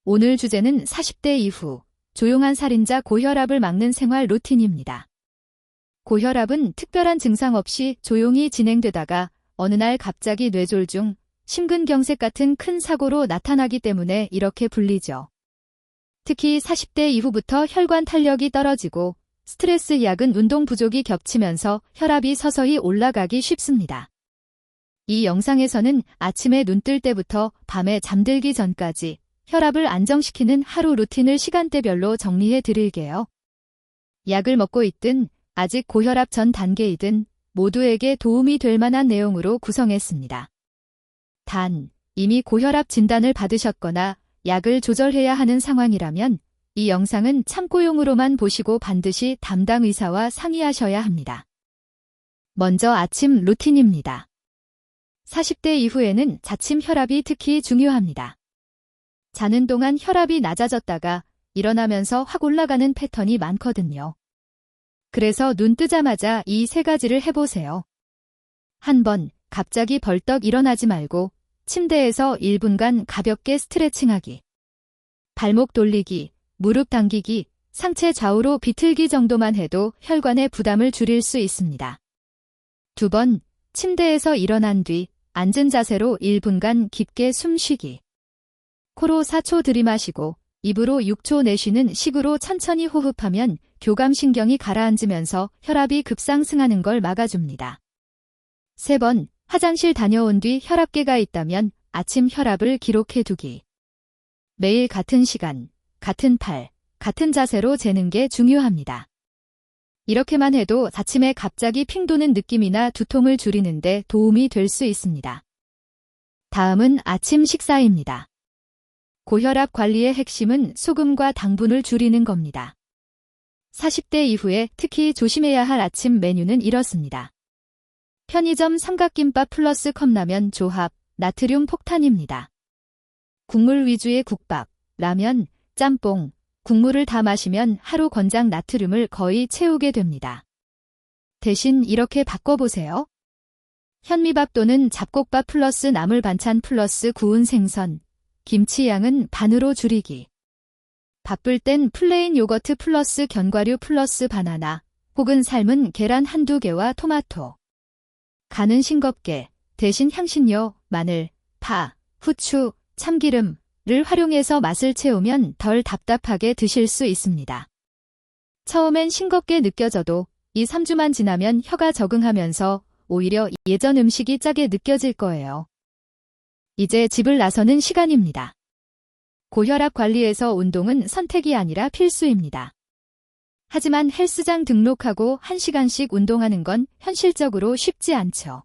오늘 주제는 40대 이후 조용한 살인자 고혈압을 막는 생활 루틴입니다. 고혈압은 특별한 증상 없이 조용히 진행되다가 어느 날 갑자기 뇌졸중, 심근경색 같은 큰 사고로 나타나기 때문에 이렇게 불리죠. 특히 40대 이후부터 혈관 탄력이 떨어지고 스트레스 약은 운동 부족이 겹치면서 혈압이 서서히 올라가기 쉽습니다. 이 영상에서는 아침에 눈 뜰 때부터 밤에 잠들기 전까지 혈압을 안정시키는 하루 루틴을 시간대별로 정리해 드릴게요. 약을 먹고 있든 아직 고혈압 전 단계이든 모두에게 도움이 될 만한 내용으로 구성했습니다. 단, 이미 고혈압 진단을 받으셨거나 약을 조절해야 하는 상황이라면 이 영상은 참고용으로만 보시고 반드시 담당 의사와 상의하셔야 합니다. 먼저 아침 루틴입니다. 40대 이후에는 자침 혈압이 특히 중요합니다. 자는 동안 혈압이 낮아졌다가 일어나면서 확 올라가는 패턴이 많거든요. 그래서 눈 뜨자마자 이 세 가지를 해보세요. 한번 갑자기 벌떡 일어나지 말고 침대에서 1분간 가볍게 스트레칭하기. 발목 돌리기, 무릎 당기기, 상체 좌우로 비틀기 정도만 해도 혈관의 부담을 줄일 수 있습니다. 2번, 침대에서 일어난 뒤 앉은 자세로 1분간 깊게 숨 쉬기. 코로 4초 들이마시고 입으로 6초 내쉬는 식으로 천천히 호흡하면 교감신경이 가라앉으면서 혈압이 급상승하는 걸 막아줍니다. 3번, 화장실 다녀온 뒤 혈압계가 있다면 아침 혈압을 기록해 두기. 매일 같은 시간, 같은 팔, 같은 자세로 재는 게 중요합니다. 이렇게만 해도 아침에 갑자기 핑 도는 느낌이나 두통을 줄이는데 도움이 될 수 있습니다. 다음은 아침 식사입니다. 고혈압 관리의 핵심은 소금과 당분을 줄이는 겁니다. 40대 이후에 특히 조심해야 할 아침 메뉴는 이렇습니다. 편의점 삼각김밥 플러스 컵라면 조합, 나트륨 폭탄입니다. 국물 위주의 국밥, 라면, 짬뽕, 국물을 다 마시면 하루 권장 나트륨을 거의 채우게 됩니다. 대신 이렇게 바꿔보세요. 현미밥 또는 잡곡밥 플러스 나물 반찬 플러스 구운 생선, 김치 양은 반으로 줄이기. 바쁠 땐 플레인 요거트 플러스 견과류 플러스 바나나, 혹은 삶은 계란 한두 개와 토마토. 간은 싱겁게, 대신 향신료, 마늘, 파, 후추, 참기름을 활용해서 맛을 채우면 덜 답답하게 드실 수 있습니다. 처음엔 싱겁게 느껴져도 2-3주만 지나면 혀가 적응하면서 오히려 예전 음식이 짜게 느껴질 거예요. 이제 집을 나서는 시간입니다. 고혈압 관리에서 운동은 선택이 아니라 필수입니다. 하지만 헬스장 등록하고 1시간씩 운동하는 건 현실적으로 쉽지 않죠.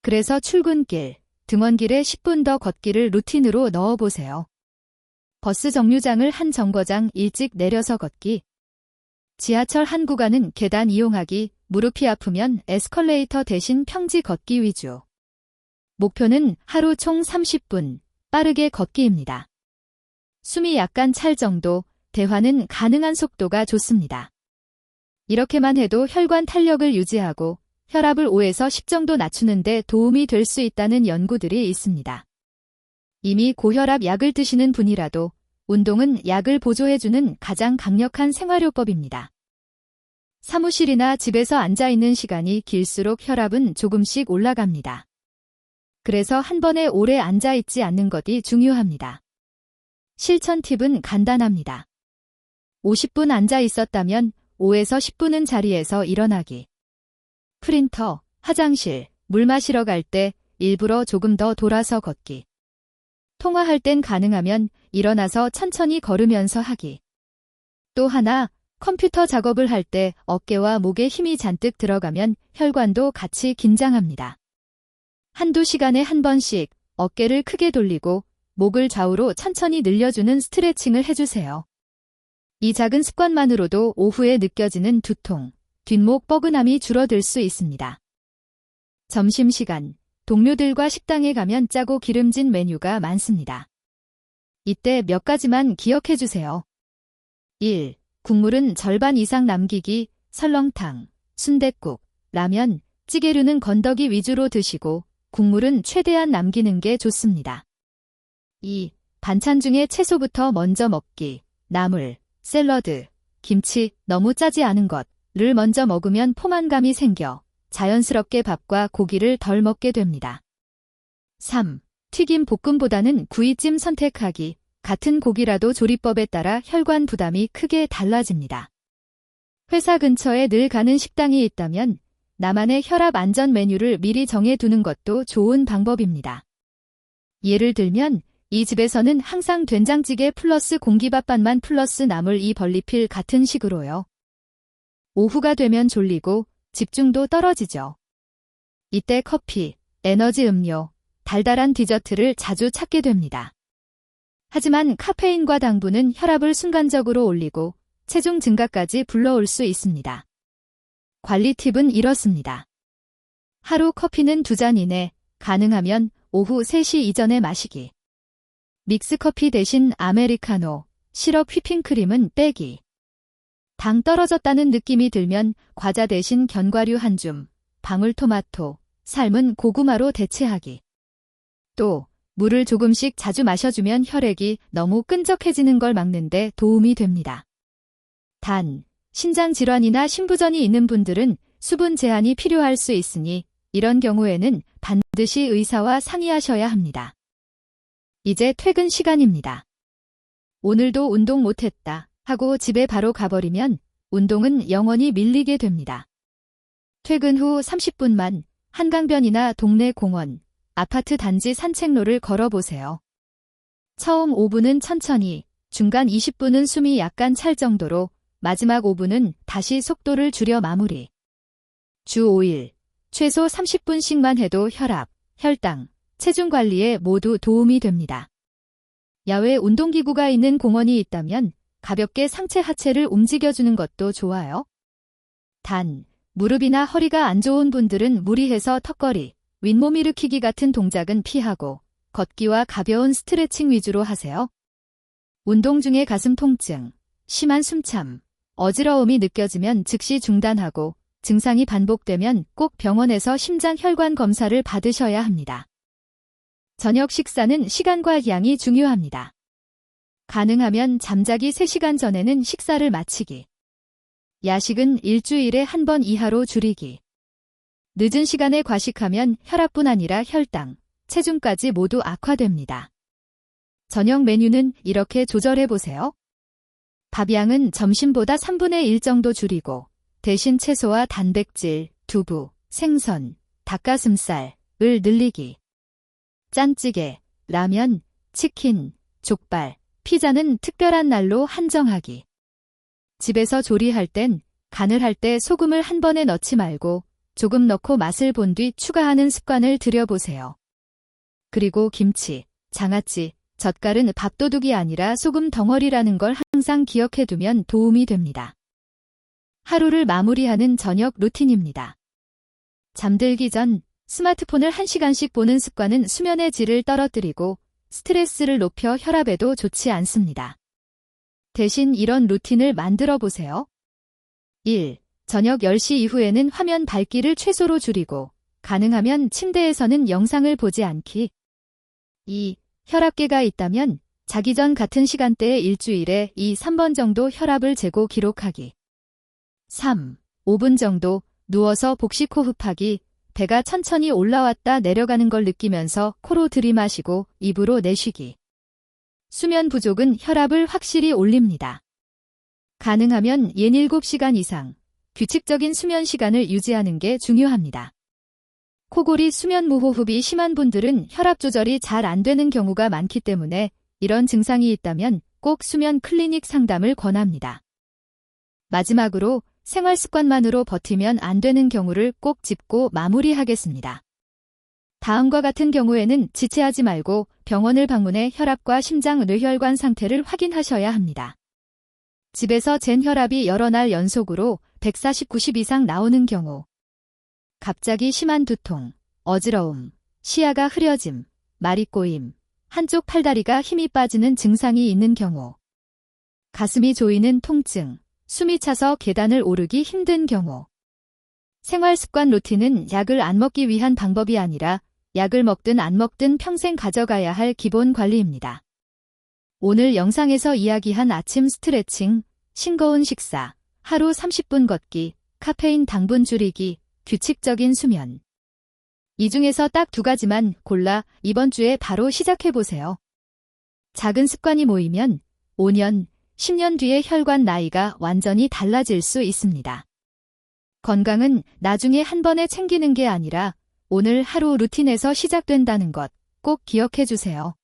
그래서 출근길, 등원길에 10분 더 걷기를 루틴으로 넣어보세요. 버스 정류장을 한 정거장 일찍 내려서 걷기. 지하철 한 구간은 계단 이용하기, 무릎이 아프면 에스컬레이터 대신 평지 걷기 위주. 목표는 하루 총 30분, 빠르게 걷기입니다. 숨이 약간 찰 정도, 대화는 가능한 속도가 좋습니다. 이렇게만 해도 혈관 탄력을 유지하고 혈압을 5에서 10 정도 낮추는 데 도움이 될 수 있다는 연구들이 있습니다. 이미 고혈압 약을 드시는 분이라도 운동은 약을 보조해주는 가장 강력한 생활요법입니다. 사무실이나 집에서 앉아있는 시간이 길수록 혈압은 조금씩 올라갑니다. 그래서 한 번에 오래 앉아있지 않는 것이 중요합니다. 실천 팁은 간단합니다. 50분 앉아 있었다면 5에서 10분은 자리에서 일어나기. 프린터, 화장실, 물 마시러 갈 때 일부러 조금 더 돌아서 걷기. 통화할 땐 가능하면 일어나서 천천히 걸으면서 하기. 또 하나, 컴퓨터 작업을 할 때 어깨와 목에 힘이 잔뜩 들어가면 혈관도 같이 긴장합니다. 한두 시간에 한 번씩 어깨를 크게 돌리고 목을 좌우로 천천히 늘려주는 스트레칭을 해주세요. 이 작은 습관만으로도 오후에 느껴지는 두통, 뒷목 뻐근함이 줄어들 수 있습니다. 점심시간, 동료들과 식당에 가면 짜고 기름진 메뉴가 많습니다. 이때 몇 가지만 기억해주세요. 1. 국물은 절반 이상 남기기, 설렁탕, 순댓국, 라면, 찌개류는 건더기 위주로 드시고 국물은 최대한 남기는 게 좋습니다. 2. 반찬 중에 채소부터 먼저 먹기, 나물, 샐러드, 김치, 너무 짜지 않은 것을 먼저 먹으면 포만감이 생겨 자연스럽게 밥과 고기를 덜 먹게 됩니다. 3. 튀김 볶음보다는 구이찜 선택하기. 같은 고기라도 조리법에 따라 혈관 부담이 크게 달라집니다. 회사 근처에 늘 가는 식당이 있다면 나만의 혈압 안전 메뉴를 미리 정해두는 것도 좋은 방법입니다. 예를 들면 이 집에서는 항상 된장찌개 플러스 공기밥반만 플러스 나물 2벌리필 같은 식으로요. 오후가 되면 졸리고 집중도 떨어지죠. 이때 커피, 에너지 음료, 달달한 디저트를 자주 찾게 됩니다. 하지만 카페인과 당분은 혈압을 순간적으로 올리고 체중 증가까지 불러올 수 있습니다. 관리 팁은 이렇습니다. 하루 커피는 2잔 이내, 가능하면 오후 3시 이전에 마시기. 믹스커피 대신 아메리카노, 시럽 휘핑크림은 빼기. 당 떨어졌다는 느낌이 들면 과자 대신 견과류 한 줌, 방울토마토, 삶은 고구마로 대체하기. 또 물을 조금씩 자주 마셔주면 혈액이 너무 끈적해지는 걸 막는 데 도움이 됩니다. 단, 신장 질환이나 신부전이 있는 분들은 수분 제한이 필요할 수 있으니 이런 경우에는 반드시 의사와 상의하셔야 합니다. 이제 퇴근 시간입니다. 오늘도 운동 못했다 하고 집에 바로 가버리면 운동은 영원히 밀리게 됩니다. 퇴근 후 30분만 한강변이나 동네 공원, 아파트 단지 산책로를 걸어보세요. 처음 5분은 천천히, 중간 20분은 숨이 약간 찰 정도로, 마지막 5분은 다시 속도를 줄여 마무리. 주 5일, 최소 30분씩만 해도 혈압, 혈당, 체중 관리에 모두 도움이 됩니다. 야외 운동기구가 있는 공원이 있다면 가볍게 상체 하체를 움직여주는 것도 좋아요. 단, 무릎이나 허리가 안 좋은 분들은 무리해서 턱걸이, 윗몸 일으키기 같은 동작은 피하고 걷기와 가벼운 스트레칭 위주로 하세요. 운동 중에 가슴 통증, 심한 숨참, 어지러움이 느껴지면 즉시 중단하고 증상이 반복되면 꼭 병원에서 심장 혈관 검사를 받으셔야 합니다. 저녁 식사는 시간과 양이 중요합니다. 가능하면 잠자기 3시간 전에는 식사를 마치기. 야식은 일주일에 1번 이하로 줄이기. 늦은 시간에 과식하면 혈압뿐 아니라 혈당, 체중까지 모두 악화됩니다. 저녁 메뉴는 이렇게 조절해보세요. 밥양은 점심보다 3분의 1 정도 줄이고 대신 채소와 단백질, 두부, 생선, 닭가슴살을 늘리기. 짠찌개, 라면, 치킨, 족발, 피자는 특별한 날로 한정하기. 집에서 조리할 땐 간을 할 때 소금을 한 번에 넣지 말고 조금 넣고 맛을 본 뒤 추가하는 습관을 들여보세요. 그리고 김치, 장아찌, 젓갈은 밥도둑이 아니라 소금 덩어리라는 걸 항상 기억해두면 도움이 됩니다. 하루를 마무리하는 저녁 루틴입니다. 잠들기 전 스마트폰을 1시간씩 보는 습관은 수면의 질을 떨어뜨리고 스트레스를 높여 혈압에도 좋지 않습니다. 대신 이런 루틴을 만들어 보세요. 1. 저녁 10시 이후에는 화면 밝기를 최소로 줄이고 가능하면 침대에서는 영상을 보지 않기. 2. 혈압계가 있다면 자기 전 같은 시간대에 일주일에 2-3번 정도 혈압을 재고 기록하기. 3. 5분 정도 누워서 복식 호흡하기. 배가 천천히 올라왔다 내려가는 걸 느끼면서 코로 들이마시고 입으로 내쉬기. 수면 부족은 혈압을 확실히 올립니다. 가능하면 7시간 이상 규칙적인 수면 시간을 유지하는 게 중요합니다. 코골이 수면 무호흡이 심한 분들은 혈압 조절이 잘 안 되는 경우가 많기 때문에 이런 증상이 있다면 꼭 수면 클리닉 상담을 권합니다. 마지막으로 생활 습관만으로 버티면 안 되는 경우를 꼭 짚고 마무리하겠습니다. 다음과 같은 경우에는 지체하지 말고 병원을 방문해 혈압과 심장 뇌혈관 상태를 확인하셔야 합니다. 집에서 잰 혈압이 여러 날 연속으로 140/90 이상 나오는 경우, 갑자기 심한 두통, 어지러움, 시야가 흐려짐, 말이 꼬임, 한쪽 팔다리가 힘이 빠지는 증상이 있는 경우, 가슴이 조이는 통증, 숨이 차서 계단을 오르기 힘든 경우. 생활습관 루틴은 약을 안 먹기 위한 방법이 아니라 약을 먹든 안 먹든 평생 가져가야 할 기본 관리입니다. 오늘 영상에서 이야기한 아침 스트레칭, 싱거운 식사, 하루 30분 걷기, 카페인 당분 줄이기, 규칙적인 수면. 이 중에서 딱 2가지만 골라 이번 주에 바로 시작해보세요. 작은 습관이 모이면 5년, 10년 뒤에 혈관 나이가 완전히 달라질 수 있습니다. 건강은 나중에 한 번에 챙기는 게 아니라 오늘 하루 루틴에서 시작된다는 것 꼭 기억해 주세요.